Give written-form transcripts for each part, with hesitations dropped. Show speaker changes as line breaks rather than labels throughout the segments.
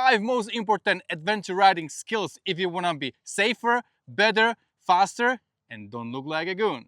5 most important adventure riding skills if you want to be safer, better, faster, and don't look like a goon.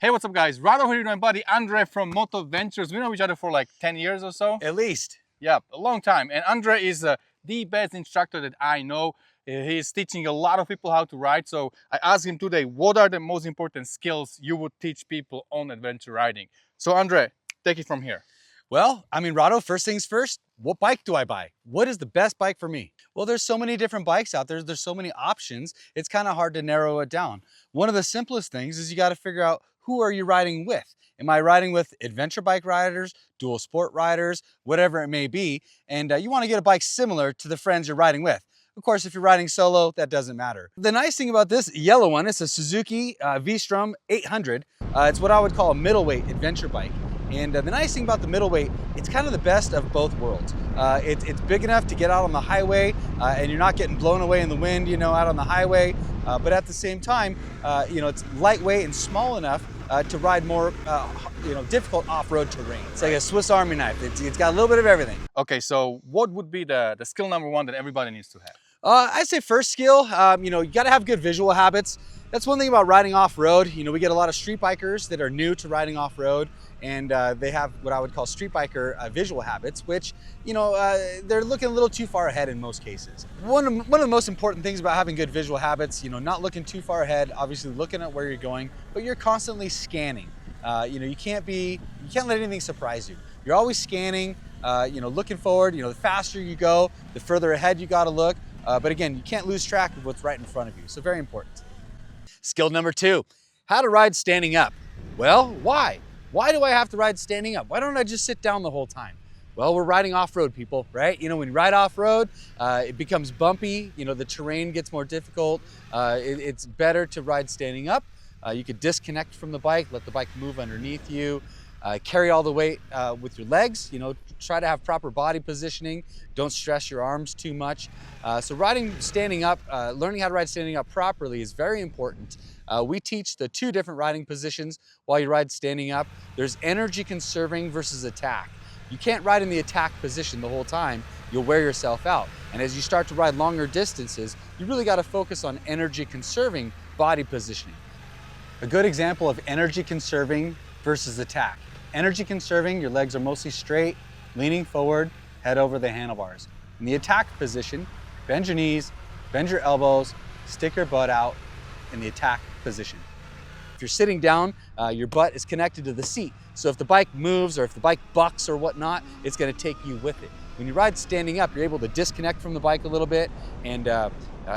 Hey, what's up guys? Rado here with my buddy Andre from Motoventrures. We know each other for like 10 years or so.
At least.
Yeah, a long time. And Andre is the best instructor that I know. He's teaching a lot of people how to ride. So I asked him today, what are the most important skills you would teach people on adventure riding? So Andre, take it from here.
Well, I mean, Rado, first things first, what bike do I buy? What is the best bike for me? Well, there's so many different bikes out there. There's so many options. It's kind of hard to narrow it down. One of the simplest things is you got to figure out, who are you riding with? Am I riding with adventure bike riders, dual sport riders, whatever it may be? And you want to get a bike similar to the friends you're riding with. Of course, if you're riding solo, that doesn't matter. The nice thing about this yellow one, it's a Suzuki Vstrom 800. It's what I would call a middleweight adventure bike. And the nice thing about the middleweight, it's kind of the best of both worlds. It's big enough to get out on the highway and you're not getting blown away in the wind, you know, out on the highway. But at the same time, you know, it's lightweight and small enough to ride more, you know, difficult off-road terrain. It's like a Swiss Army knife. It's got a little bit of everything.
Okay, so what would be the skill number one that everybody needs to have?
I'd say first skill, you know, you got to have good visual habits. That's one thing about riding off-road. You know, we get a lot of street bikers that are new to riding off-road, and they have what I would call street biker visual habits, which, you know, they're looking a little too far ahead in most cases. One of the most important things about having good visual habits, you know, not looking too far ahead, obviously looking at where you're going, but you're constantly scanning. You know, you can't let anything surprise you. You're always scanning, you know, looking forward. You know, the faster you go, the further ahead you got to look. But again, you can't lose track of what's right in front of you. So very important. Skill number 2, how to ride standing up. Well, why? Why do I have to ride standing up? Why don't I just sit down the whole time? Well, we're riding off-road, people, right? You know, when you ride off-road, it becomes bumpy. You know, the terrain gets more difficult. It's better to ride standing up. You could disconnect from the bike, let the bike move underneath you. Carry all the weight with your legs, you know, try to have proper body positioning. Don't stress your arms too much. So riding standing up, learning how to ride standing up properly is very important. We teach the 2 different riding positions while you ride standing up. There's energy conserving versus attack. You can't ride in the attack position the whole time. You'll wear yourself out. And as you start to ride longer distances, you really got to focus on energy conserving body positioning. A good example of energy conserving versus attack. Energy conserving, your legs are mostly straight, leaning forward, head over the handlebars. In the attack position, bend your knees, bend your elbows, stick your butt out in the attack position. If you're sitting down, your butt is connected to the seat. So if the bike moves or if the bike bucks or whatnot, it's gonna take you with it. When you ride standing up, you're able to disconnect from the bike a little bit and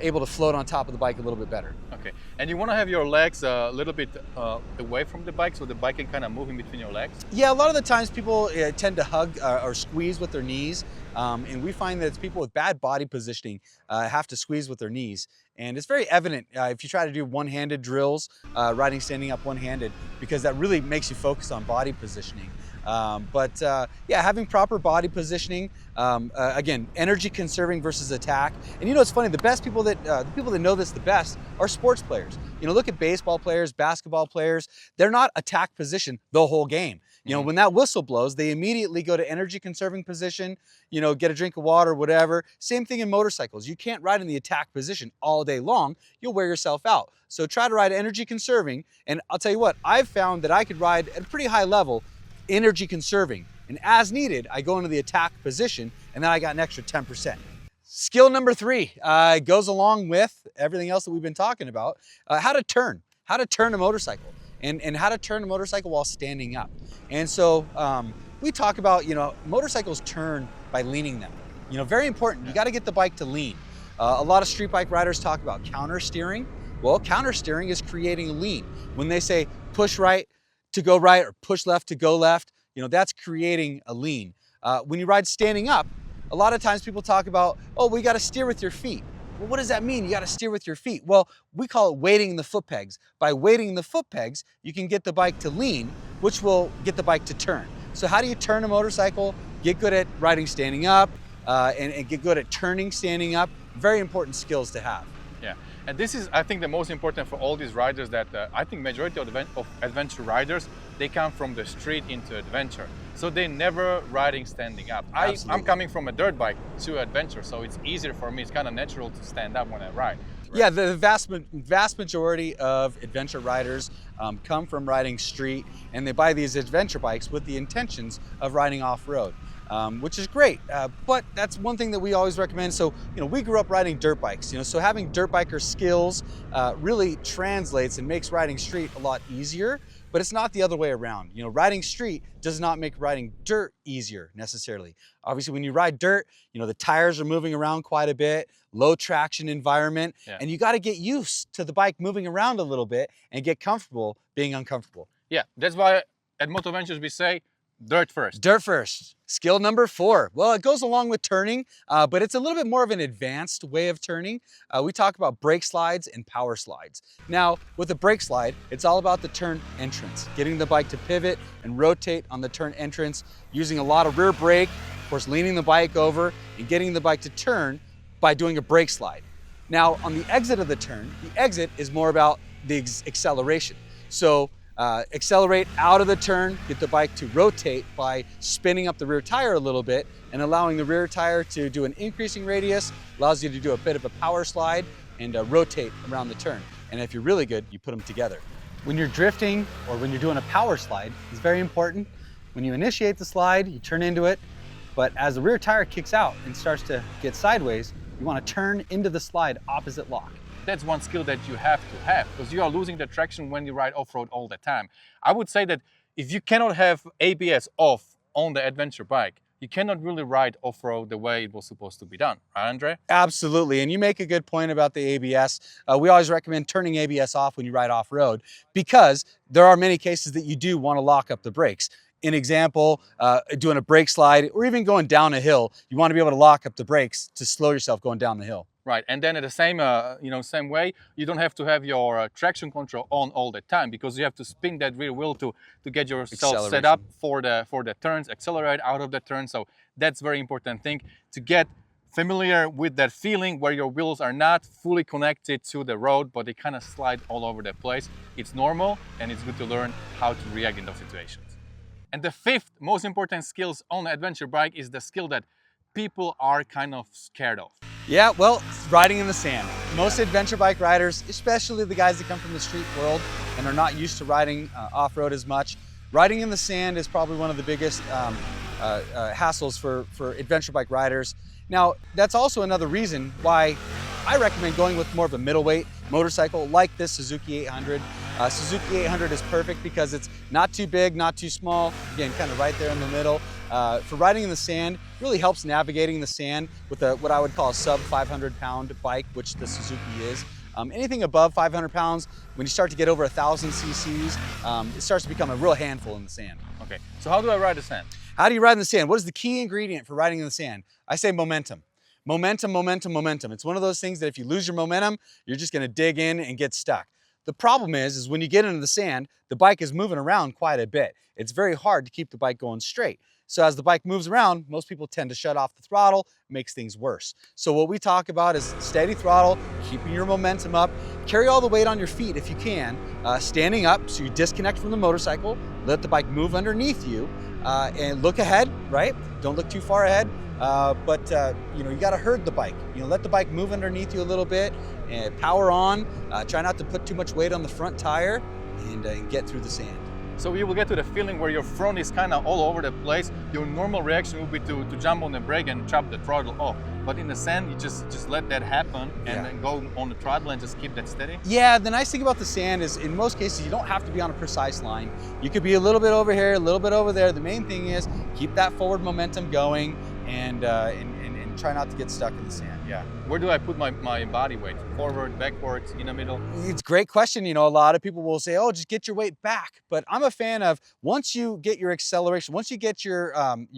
able to float on top of the bike a little bit better.
Okay, and you want to have your legs a little bit away from the bike so the bike can kind of move in between your legs?
Yeah, a lot of the times people tend to hug or squeeze with their knees. And we find that it's people with bad body positioning have to squeeze with their knees. And it's very evident if you try to do one-handed drills, riding standing up one-handed, because that really makes you focus on body positioning. Yeah, having proper body positioning, again, energy conserving versus attack. And you know, it's funny, the people that know this the best are sports players. You know, look at baseball players, basketball players. They're not attack position the whole game. You know, when that whistle blows, they immediately go to energy conserving position, you know, get a drink of water, whatever. Same thing in motorcycles. You can't ride in the attack position all day long. You'll wear yourself out. So try to ride energy conserving. And I'll tell you what, I've found that I could ride at a pretty high level, energy conserving. And as needed, I go into the attack position and then I got an extra 10%. Skill number 3 goes along with everything else that we've been talking about, how to turn a motorcycle. And how to turn a motorcycle while standing up. And so we talk about, you know, motorcycles turn by leaning them. You know, very important, you gotta get the bike to lean. A lot of street bike riders talk about counter steering. Well, counter steering is creating a lean. When they say push right to go right or push left to go left, you know, that's creating a lean. When you ride standing up, a lot of times people talk about, oh, we gotta steer with your feet. Well, what does that mean? You got to steer with your feet. Well, we call it weighting the foot pegs. By weighting the foot pegs, you can get the bike to lean, which will get the bike to turn. So how do you turn a motorcycle? Get good at riding standing up and get good at turning standing up. Very important skills to have.
Yeah, and this is, I think, the most important for all these riders that I think majority of adventure riders, they come from the street into adventure. So they're never riding standing up. I'm coming from a dirt bike to adventure, so it's easier for me. It's kind of natural to stand up when I ride. Right?
Yeah, the vast majority of adventure riders come from riding street, and they buy these adventure bikes with the intentions of riding off-road. Which is great, but that's one thing that we always recommend. So, we grew up riding dirt bikes, so having dirt biker skills really translates and makes riding street a lot easier, but it's not the other way around. Riding street does not make riding dirt easier necessarily. Obviously, when you ride dirt, the tires are moving around quite a bit, low traction environment, and you got to get used to the bike moving around a little bit and get comfortable being uncomfortable.
Yeah, that's why at Motoventures we say, dirt first.
Dirt first. Skill number 4. Well, it goes along with turning, but it's a little bit more of an advanced way of turning. We talk about brake slides and power slides. Now, with a brake slide, it's all about the turn entrance, getting the bike to pivot and rotate on the turn entrance, using a lot of rear brake, of course, leaning the bike over and getting the bike to turn by doing a brake slide. Now, on the exit of the turn, the exit is more about the acceleration. So, accelerate out of the turn, get the bike to rotate by spinning up the rear tire a little bit and allowing the rear tire to do an increasing radius, allows you to do a bit of a power slide and rotate around the turn. And if you're really good, you put them together. When you're drifting or when you're doing a power slide, it's very important. When you initiate the slide, you turn into it, but as the rear tire kicks out and starts to get sideways, you want to turn into the slide opposite lock.
That's one skill that you have to have, because you are losing the traction when you ride off-road all the time. I would say that if you cannot have ABS off on the adventure bike, you cannot really ride off-road the way it was supposed to be done, right, Andre?
Absolutely, and you make a good point about the ABS. We always recommend turning ABS off when you ride off-road because there are many cases that you do want to lock up the brakes. An example, doing a brake slide or even going down a hill, you want to be able to lock up the brakes to slow yourself going down the hill.
Right, and then at the same way, you don't have to have your traction control on all the time because you have to spin that rear wheel to get yourself set up for the turns, accelerate out of the turn. So that's very important thing to get familiar with that feeling where your wheels are not fully connected to the road, but they kind of slide all over the place. It's normal, and it's good to learn how to react in those situations. And the 5th most important skills on an adventure bike is the skill that people are kind of scared of.
Yeah, well, riding in the sand. Most adventure bike riders, especially the guys that come from the street world and are not used to riding off-road as much, riding in the sand is probably one of the biggest hassles for adventure bike riders. Now, that's also another reason why I recommend going with more of a middleweight motorcycle like this Suzuki 800. Suzuki 800 is perfect because it's not too big, not too small, again, kind of right there in the middle. For riding in the sand, really helps navigating the sand with what I would call a sub 500-pound bike, which the Suzuki is. Anything above 500 pounds, when you start to get over 1,000 cc's, it starts to become a real handful in the sand.
Okay, so how do I ride the sand?
How do you ride in the sand? What is the key ingredient for riding in the sand? I say momentum. Momentum, momentum, momentum. It's one of those things that if you lose your momentum, you're just gonna dig in and get stuck. The problem is when you get into the sand, the bike is moving around quite a bit. It's very hard to keep the bike going straight. So as the bike moves around, most people tend to shut off the throttle, makes things worse. So what we talk about is steady throttle, keeping your momentum up, carry all the weight on your feet if you can, standing up so you disconnect from the motorcycle, let the bike move underneath you, and look ahead, right? Don't look too far ahead, but you gotta herd the bike. Let the bike move underneath you a little bit, and power on, try not to put too much weight on the front tire, and get through the sand.
So you will get to the feeling where your front is kind of all over the place. Your normal reaction would be to jump on the brake and chop the throttle off. But in the sand, you just let that happen and then go on the throttle and just keep that steady?
Yeah, the nice thing about the sand is in most cases, you don't have to be on a precise line. You could be a little bit over here, a little bit over there. The main thing is keep that forward momentum going and try not to get stuck in the sand.
Yeah. Where do I put my body weight? Forward, backwards, in the middle?
It's a great question. You know, a lot of people will say, oh, just get your weight back. But I'm a fan of once you get your acceleration, once you get your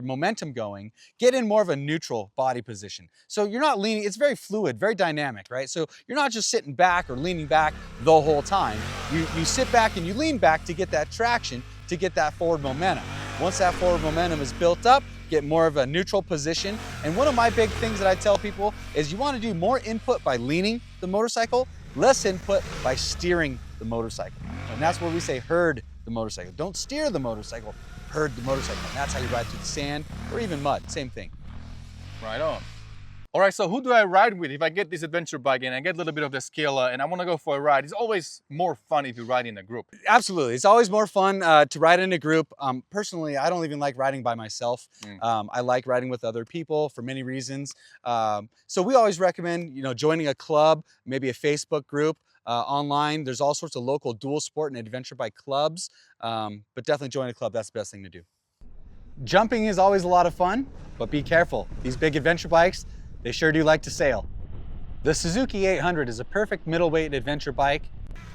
momentum going, get in more of a neutral body position. So you're not leaning, it's very fluid, very dynamic, right? So you're not just sitting back or leaning back the whole time. You sit back and you lean back to get that traction, to get that forward momentum. Once that forward momentum is built up, get more of a neutral position. And one of my big things that I tell people is you want to do more input by leaning the motorcycle, less input by steering the motorcycle. And that's where we say herd the motorcycle. Don't steer the motorcycle, herd the motorcycle. And that's how you ride through the sand or even mud, same thing.
Right on. All right, so who do I ride with if I get this adventure bike and I get a little bit of the skill and I want to go for a ride? It's always more fun if you ride in a group.
Absolutely. It's always more fun to ride in a group. Personally, I don't even like riding by myself. I like riding with other people for many reasons. So we always recommend, joining a club, maybe a Facebook group. Online, there's all sorts of local dual sport and adventure bike clubs, but definitely join a club. That's the best thing to do. Jumping is always a lot of fun, but be careful. These big adventure bikes, they sure do like to sail. The Suzuki 800 is a perfect middleweight adventure bike,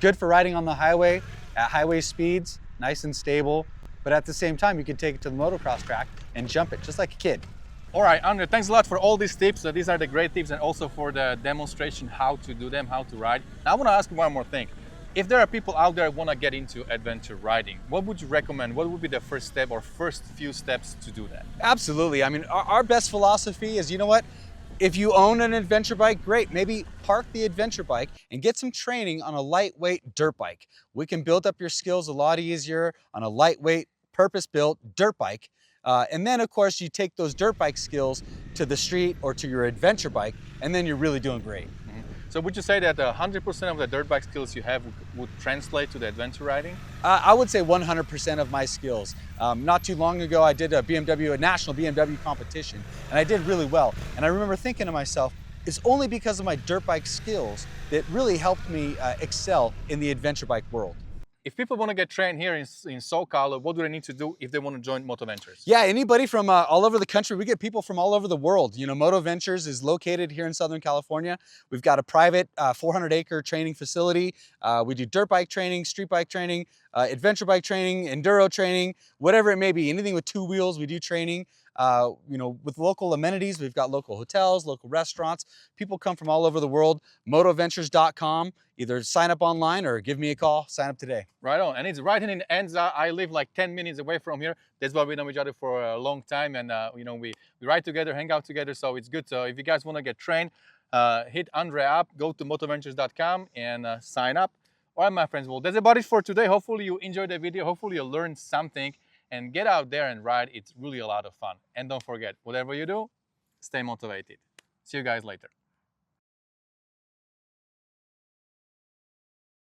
good for riding on the highway at highway speeds, nice and stable, but at the same time you can take it to the motocross track and jump it just like a kid.
All right, Andre, thanks a lot for all these tips. These are the great tips and also for the demonstration how to do them, how to ride. Now I want to ask you one more thing. If there are people out there who want to get into adventure riding, what would you recommend? What would be the first step or first few steps to do that?
Absolutely. I mean, our best philosophy is, you know what? If you own an adventure bike, great. Maybe park the adventure bike and get some training on a lightweight dirt bike. We can build up your skills a lot easier on a lightweight, purpose-built dirt bike. And then, of course, you take those dirt bike skills to the street or to your adventure bike, and then you're really doing great.
So would you say that 100% of the dirt bike skills you have would translate to the adventure riding?
I would say 100% of my skills. Not too long ago, I did a national BMW competition, and I did really well. And I remember thinking to myself, it's only because of my dirt bike skills that really helped me excel in the adventure bike world.
If people want to get trained here in SoCal, what do they need to do if they want to join Motoventrures?
Yeah, anybody from all over the country. We get people from all over the world. Motoventrures is located here in Southern California. We've got a private 400-acre training facility. We do dirt bike training, street bike training, adventure bike training, enduro training, whatever it may be. Anything with two wheels, we do training. With local amenities, we've got local hotels, local restaurants. People come from all over the world. Motoventrures.com. Either sign up online or give me a call. Sign up today.
Right on. And it's right in Enza. I live like 10 minutes away from here. That's why we know each other for a long time. And, we ride together, hang out together. So it's good. So if you guys want to get trained, hit Andre up, go to motoventrures.com and sign up. All right, my friends. Well, that's about it for today. Hopefully you enjoyed the video. Hopefully you learned something. And get out there and ride. It's really a lot of fun. And don't forget, whatever you do, stay motivated. See you guys later.